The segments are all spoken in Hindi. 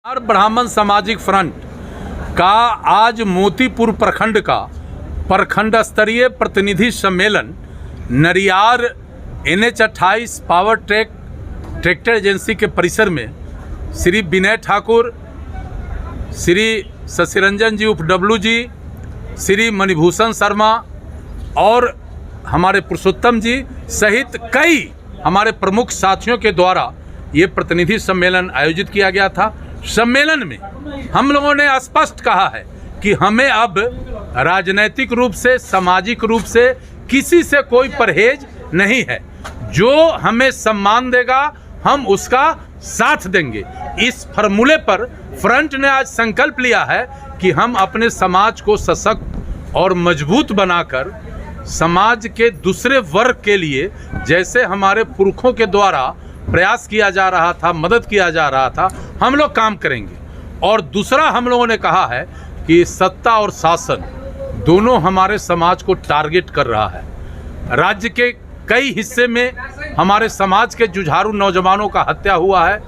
ब्राह्मण सामाजिक फ्रंट का आज मोतीपुर प्रखंड का प्रखंड स्तरीय प्रतिनिधि सम्मेलन Nariyar NH 28 power tractor agency के परिसर में श्री विनय ठाकुर, श्री शशिरंजन जी UPW जी, श्री मणिभूषण शर्मा और हमारे पुरुषोत्तम जी सहित कई हमारे प्रमुख साथियों के द्वारा ये प्रतिनिधि सम्मेलन आयोजित किया गया था। सम्मेलन में हम लोगों ने स्पष्ट कहा है कि हमें अब राजनैतिक रूप से, सामाजिक रूप से किसी से कोई परहेज नहीं है। जो हमें सम्मान देगा हम उसका साथ देंगे। इस फॉर्मूले पर फ्रंट ने आज संकल्प लिया है कि हम अपने समाज को सशक्त और मजबूत बनाकर समाज के दूसरे वर्ग के लिए जैसे हमारे पुरखों के द्वारा प्रयास किया जा रहा था, मदद किया जा रहा था, हम लोग काम करेंगे। और दूसरा हम लोगों ने कहा है कि सत्ता और शासन दोनों हमारे समाज को टारगेट कर रहा है। राज्य के कई हिस्से में हमारे समाज के जुझारू नौजवानों का हत्या हुआ है,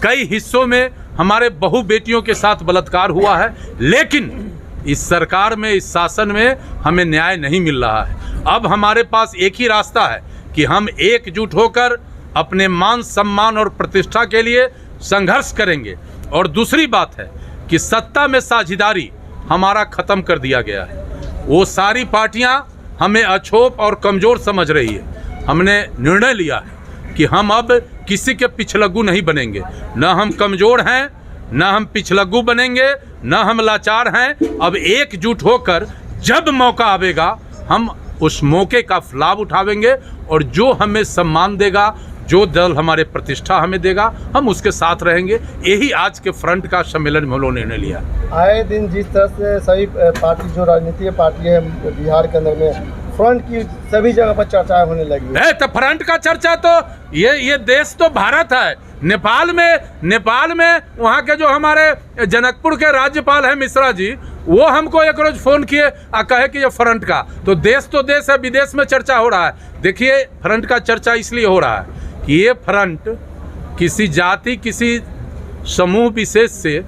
कई हिस्सों में हमारे बहू बेटियों के साथ बलात्कार हुआ है, लेकिन इस सरकार में, इस शासन में हमें न्याय नहीं मिल रहा है। अब हमारे पास एक ही रास्ता है कि हम एकजुट होकर अपने मान सम्मान और प्रतिष्ठा के लिए संघर्ष करेंगे। और दूसरी बात है कि सत्ता में साझेदारी हमारा ख़त्म कर दिया गया है। वो सारी पार्टियां हमें अछोप और कमज़ोर समझ रही है। हमने निर्णय लिया है कि हम अब किसी के पिछलग्गू नहीं बनेंगे। न हम कमज़ोर हैं, न हम पिछलग्गू बनेंगे, न हम लाचार हैं। अब एकजुट होकर जब मौका आवेगा हम उस मौके का लाभ उठावेंगे और जो हमें सम्मान देगा, जो दल हमारे प्रतिष्ठा हमें देगा, हम उसके साथ रहेंगे। यही आज के फ्रंट का सम्मेलन में हम लोगों ने निर्णय लिया। आए दिन जिस तरह से सभी पार्टी, जो राजनीतिक पार्टी है बिहार के अंदर में, फ्रंट की सभी जगह पर चर्चाएं होने लगी है। तो फ्रंट का चर्चा तो ये देश तो भारत है। नेपाल में वहाँ के जो हमारे जनकपुर के राज्यपाल हैं मिश्रा जी, वो हमको एक रोज फोन किए और कहे कि ये फ्रंट का तो देश है, विदेश में चर्चा हो रहा है। देखिए, फ्रंट का चर्चा इसलिए हो रहा है कि ये फ्रंट किसी जाति, किसी समूह विशेष से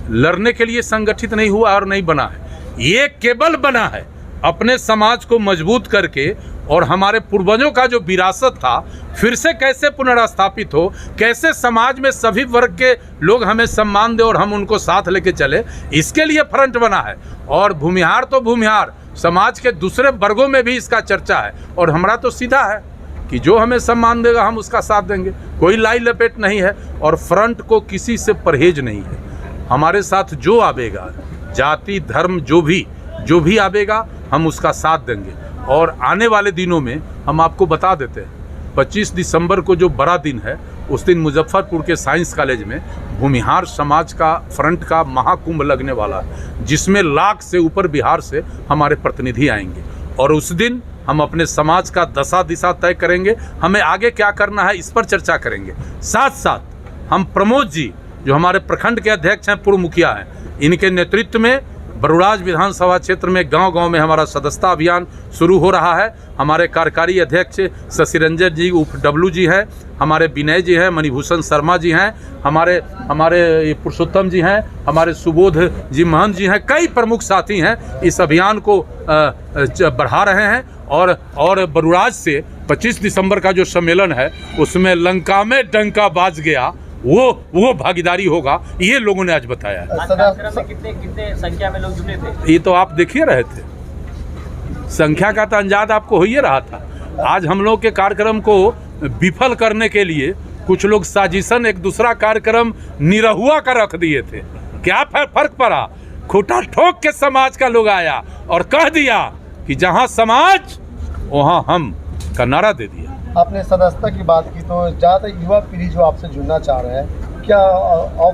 लड़ने के लिए संगठित नहीं हुआ और नहीं बना है। ये केवल बना है अपने समाज को मजबूत करके और हमारे पूर्वजों का जो विरासत था फिर से कैसे पुनर्स्थापित हो, कैसे समाज में सभी वर्ग के लोग हमें सम्मान दे और हम उनको साथ लेके चले, इसके लिए फ्रंट बना है। और भूमिहार तो भूमिहार, समाज के दूसरे वर्गों में भी इसका चर्चा है। और हमारा तो सीधा है कि जो हमें सम्मान देगा हम उसका साथ देंगे। कोई लाई लपेट नहीं है और फ्रंट को किसी से परहेज नहीं है। हमारे साथ जो आवेगा, जाति धर्म जो भी आवेगा, हम उसका साथ देंगे। और आने वाले दिनों में हम आपको बता देते हैं, 25 दिसंबर को जो बड़ा दिन है, उस दिन मुजफ्फरपुर के साइंस कॉलेज में भूमिहार समाज का फ्रंट का महाकुंभ लगने वाला है, जिसमें लाख से ऊपर बिहार से हमारे प्रतिनिधि आएंगे। और उस दिन हम अपने समाज का दशा दिशा तय करेंगे, हमें आगे क्या करना है इस पर चर्चा करेंगे। साथ साथ हम प्रमोद जी, जो हमारे प्रखंड के अध्यक्ष हैं, पूर्व मुखिया हैं, इनके नेतृत्व में बरुराज विधानसभा क्षेत्र में गांव-गांव में हमारा सदस्यता अभियान शुरू हो रहा है। हमारे कार्यकारी अध्यक्ष शशिरंजन जी UPW जी हैं, हमारे विनय जी हैं, मणिभूषण शर्मा जी हैं, हमारे पुरुषोत्तम जी हैं, हमारे सुबोध जी महंत जी हैं, कई प्रमुख साथी हैं। इस अभियान को बढ़ा रहे हैं। और बरुराज से 25 दिसंबर का जो सम्मेलन है उसमें लंका में डंका बाज गया, वो भागीदारी होगा, ये लोगों ने आज बताया है। कितने संख्या में लोग जुटे थे? ये तो आप देखिए रहे थे, संख्या का तो अंदाज आपको हो ही रहा था। आज हम लोग के कार्यक्रम को विफल करने के लिए कुछ लोग साजिशन एक दूसरा कार्यक्रम निरहुआ का रख दिए थे। क्या फर्क पड़ा? खूंटा ठोक के समाज का लोग आया और कह दिया कि जहां समाज वहां हम का नारा दे दिया। आपने सदस्यता की बात की, तो ज़्यादा युवा पीढ़ी जो आपसे जुड़ना चाह रहे हैं, क्या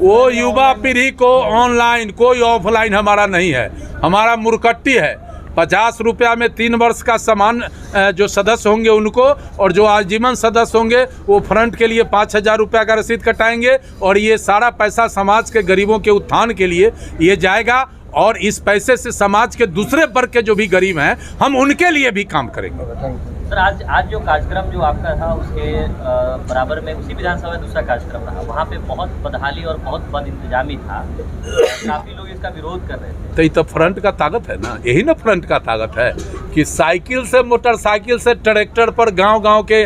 वो युवा पीढ़ी को ऑनलाइन, कोई ऑफलाइन हमारा नहीं है। हमारा मुरकट्टी है। 50 रुपया में 3 वर्ष का सामान जो सदस्य होंगे उनको, और जो आजीवन सदस्य होंगे वो फ्रंट के लिए 5000 रुपया का रसीद कटाएंगे। और ये सारा पैसा समाज के गरीबों के उत्थान के लिए ये जाएगा। और इस पैसे से समाज के दूसरे वर्ग के जो भी गरीब हैं, हम उनके लिए भी काम करेंगे। सर आज जो कार्यक्रम जो आपका था उसके बराबर में उसी विधानसभा में दूसरा कार्यक्रम रहा, वहाँ पे बहुत बदहाली और बहुत बद इंतजामी था, काफ़ी लोग इसका विरोध कर रहे थे। तो ये तो फ्रंट का ताकत है ना, यही ना फ्रंट का ताकत है कि साइकिल से मोटरसाइकिल से ट्रैक्टर पर गांव-गांव के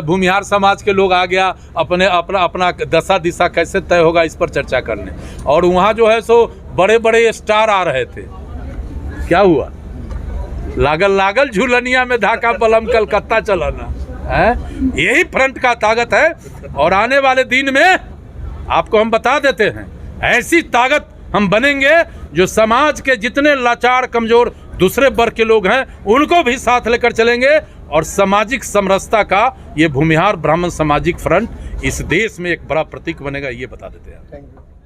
भूमिहार समाज के लोग आ गया, अपना दशा दिशा कैसे तय होगा इस पर चर्चा करने। और वहाँ जो है सो बड़े बड़े स्टार आ रहे थे, क्या हुआ, लागल झूलनिया में धाका बलम कलकत्ता चलाना है, यही फ्रंट का ताकत है। और आने वाले दिन में आपको हम बता देते हैं, ऐसी ताकत हम बनेंगे जो समाज के जितने लाचार कमजोर दूसरे वर्ग के लोग हैं उनको भी साथ लेकर चलेंगे। और सामाजिक समरसता का ये भूमिहार ब्राह्मण सामाजिक फ्रंट इस देश में एक बड़ा प्रतीक बनेगा, ये बता देते हैं। Thank you.